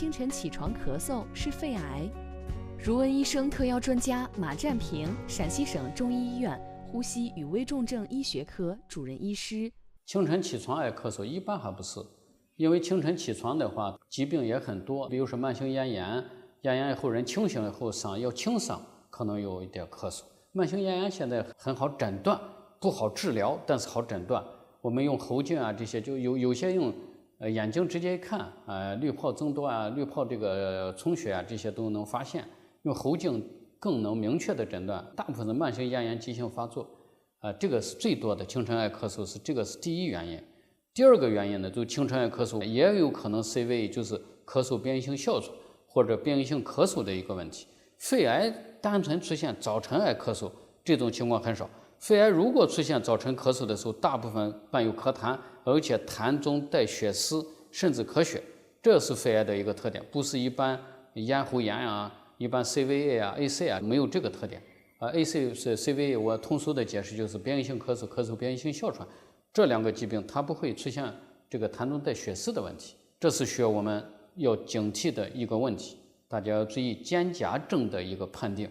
清晨起床咳嗽是肺癌。如闻医生特邀专家马占平，陕西省中医医院呼吸与危重症医学科主任医师。清晨起床爱咳嗽一般还不是，因为清晨起床的话，疾病也很多，比如说慢性咽炎，咽炎以后人清醒以后伤要轻伤，可能有一点咳嗽。慢性咽炎现在很好诊断，不好治疗，但是好诊断。我们用喉镜啊，这些就有些用眼睛直接一看滤泡增多啊，滤泡这个充血啊，这些都能发现。用喉镜更能明确的诊断大部分的慢性咽炎急性发作这个是最多的清晨爱咳嗽，这个是第一原因。第二个原因呢，就清晨爱咳嗽也有可能是因为就是咳嗽边缘性哮喘或者边缘性咳嗽的一个问题。肺癌单纯出现早晨爱咳嗽这种情况很少，肺癌如果出现早晨咳嗽的时候，大部分伴有咳痰，而且痰中带血丝，甚至咳血，这是肺癌的一个特点，不是一般咽喉炎啊，一般 CVA 啊 AC 啊没有这个特点AC 是 CVA， 我通俗的解释就是边缘性咳嗽、咳嗽边缘性哮喘，这两个疾病它不会出现这个痰中带血丝的问题，这是需要我们要警惕的一个问题，大家要注意肩胛症的一个判定。